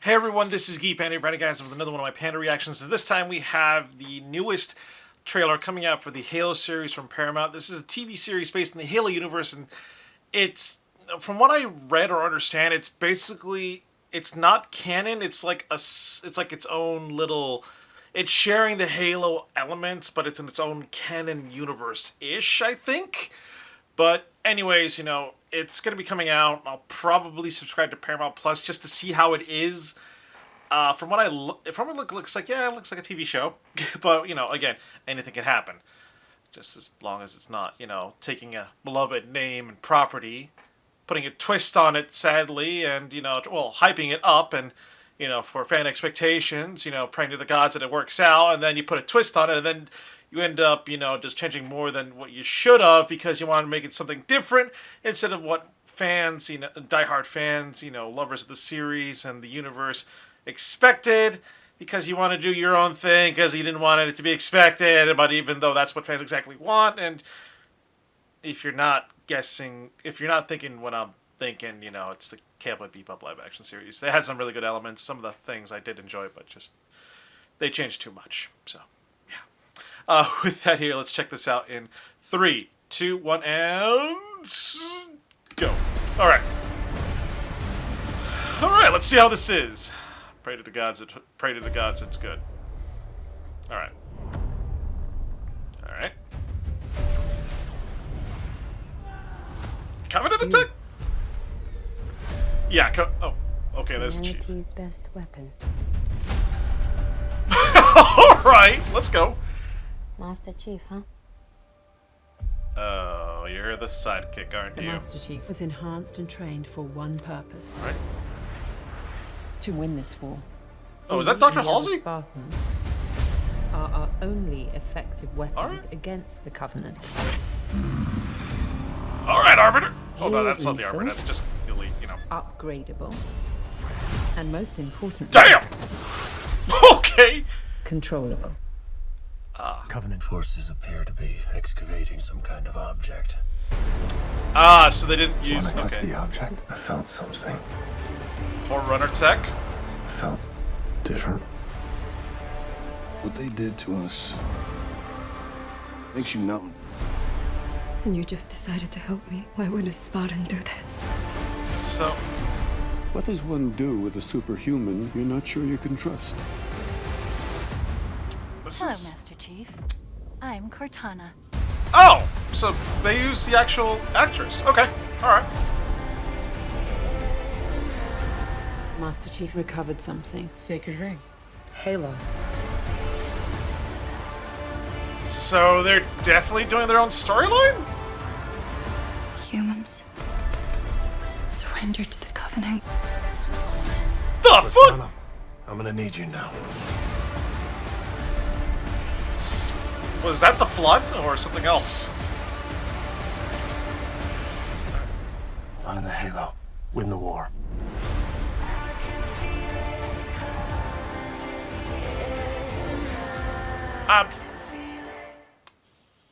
Hey everyone, this is Geeky Panda, Panda guys, with another one of my Panda reactions. This time we have the newest trailer coming out for the Halo series from Paramount. This is a TV series based in the Halo universe, and it's, from what I read or understand, it's basically, it's not canon. It's like its own little, it's sharing the Halo elements, but it's in its own canon universe-ish, I think. But anyways, it's going to be coming out. I'll probably subscribe to Paramount Plus just to see how it is. From what it looks like, yeah, it looks like a TV show. But, again, anything can happen. Just as long as it's not, taking a beloved name and property, putting a twist on it, sadly, and, hyping it up and, for fan expectations, praying to the gods that it works out, and then you put a twist on it, and then you end up, just changing more than what you should have because you want to make it something different instead of what fans, diehard fans, lovers of the series and the universe expected, because you want to do your own thing because you didn't want it to be expected, but even though that's what fans exactly want. And if you're not thinking what I'm thinking, it's the Cowboy Bebop live action series. They had some really good elements. Some of the things I did enjoy, but just they changed too much. So with that here, let's check this out in 3, 2, 1, and go. All right, let's see how this is. Pray to the gods. It's good. All right. Covenant attack. Yeah. Oh, okay. There's the chief. Humanity's best weapon. All right, let's go. Master Chief, huh? Oh, you're the sidekick, aren't The you? Master Chief was enhanced and trained for one purpose. Right. To win this war. Oh, is that He Dr. and the other Halsey? Spartans are our only effective weapons Alright. against the Covenant. All right, Arbiter. Oh no, He that's is not the Arbiter. lethal. That's just elite, Upgradable. And most importantly, Damn. Okay. controllable. Covenant forces appear to be excavating some kind of object. So they didn't use. When I touched Okay. the object, I felt something. Forerunner tech. I felt different. What they did to us makes you numb. And you just decided to help me. Why would a Spartan do that? So What does one do with a superhuman you're not sure you can trust? this Hello, is. Master Chief. I'm Cortana. Oh, so they use the actual actress. Okay. All right. Master Chief recovered something. Sacred ring. Halo. So they're definitely doing their own storyline. Humans. Surrender to the Covenant. The fuck? Cortana, I'm gonna need you now. Was that the flood or something else? Find the Halo. Win the war.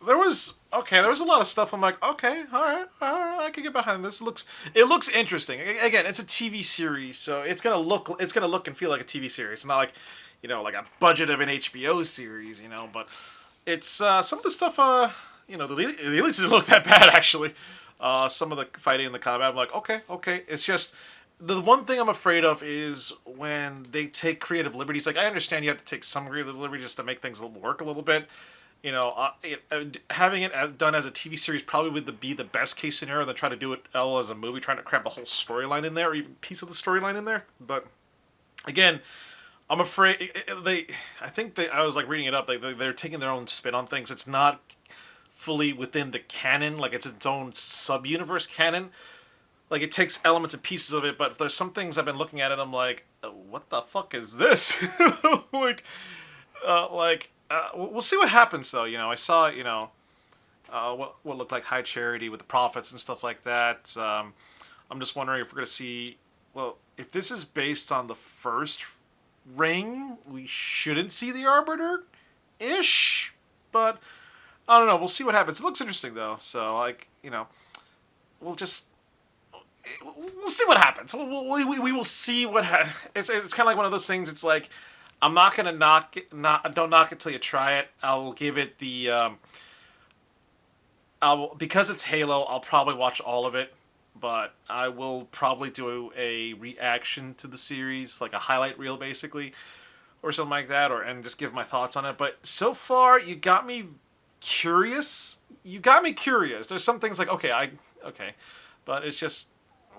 There was a lot of stuff. I'm like, okay, all right, I can get behind this. It looks interesting. Again, it's a TV series, so it's gonna look and feel like a TV series. It's not like, like a budget of an HBO series, But it's some of the stuff. The elites didn't look that bad actually. Some of the fighting and the combat, I'm like, okay. It's just the one thing I'm afraid of is when they take creative liberties. Like, I understand you have to take some creative liberties just to make things work a little bit. Having it done as a TV series probably would be the best case scenario than try to do it all as a movie, trying to cram the whole storyline in there, or even piece of the storyline in there. But again, I'm afraid I was like reading it up. They're taking their own spin on things. It's not fully within the canon. Like, it's its own sub-universe canon. Like, it takes elements and pieces of it, but if there's some things I've been looking at it, I'm like, what the fuck is this? We'll see what happens, though. I saw, what looked like High Charity with the Prophets and stuff like that. I'm just wondering if we're going to see, well, if this is based on the first ring, we shouldn't see the Arbiter-ish, but I don't know. We'll see what happens. It looks interesting, though, so, we'll just... we'll see what happens. We will see what it's kind of like one of those things. It's like I'm not gonna knock it. Don't knock it till you try it. I'll give it the. Because it's Halo. I'll probably watch all of it, but I will probably do a reaction to the series, like a highlight reel, basically, or something like that, and just give my thoughts on it. But so far, you got me curious. There's some things like okay, but it's just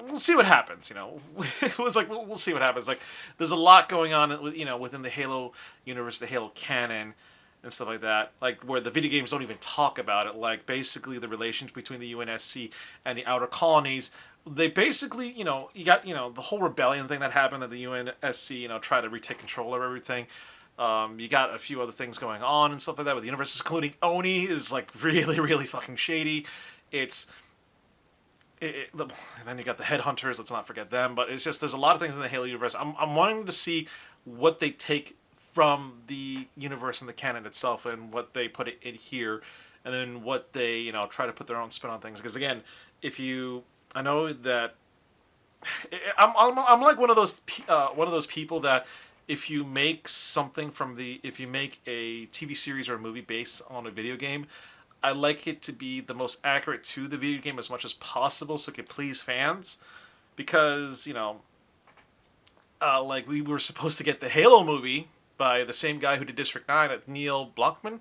we'll see what happens. It was like we'll see what happens. Like there's a lot going on, within the Halo universe, the Halo canon, and stuff like that. Like where the video games don't even talk about it. Like basically the relations between the UNSC and the Outer Colonies. They basically, you got the whole rebellion thing that happened that the UNSC, try to retake control of everything. You got a few other things going on and stuff like that with the universe, including Oni is like really, really fucking shady. And then you got the headhunters. Let's not forget them. But it's just there's a lot of things in the Halo universe. I'm wanting to see what they take from the universe and the canon itself, and what they put it in here, and then what they try to put their own spin on things. Because again, I know that I'm like one of those people that if you make a TV series or a movie based on a video game, I like it to be the most accurate to the video game as much as possible so it can please fans. Because, like we were supposed to get the Halo movie by the same guy who did District 9, Neil Blockman.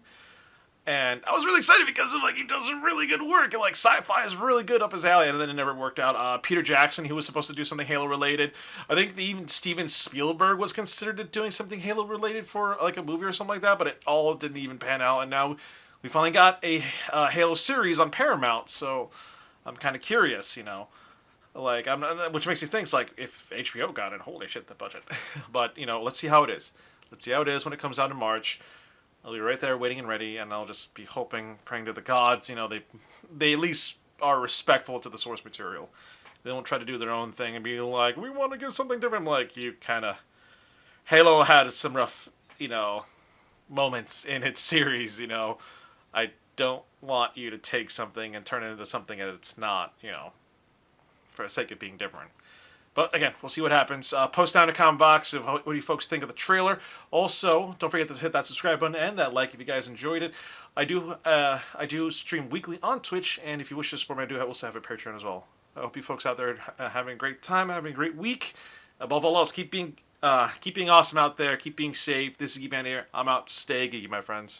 And I was really excited because he does really good work. And sci-fi is really good up his alley. And then it never worked out. Peter Jackson, who was supposed to do something Halo related. I think even Steven Spielberg was considered doing something Halo related for a movie or something like that. But it all didn't even pan out. And now we finally got a Halo series on Paramount, so I'm kind of curious, which makes me think, if HBO got it, holy shit, the budget. But, let's see how it is. Let's see how it is when it comes out in March. I'll be right there waiting and ready, and I'll just be hoping, praying to the gods, they at least are respectful to the source material. They don't try to do their own thing and be like, we want to give something different. Halo had some rough, moments in its series, I don't want you to take something and turn it into something that it's not, for the sake of being different. But again, we'll see what happens. Post down in the comment box of what do you folks think of the trailer. Also, don't forget to hit that subscribe button and that like if you guys enjoyed it. I do stream weekly on Twitch, and if you wish to support me, I do also have a Patreon as well. I hope you folks out there are having a great time, having a great week. Above all else, keep being awesome out there. Keep being safe. This is Geeky Panda here. I'm out. Stay geeky, my friends.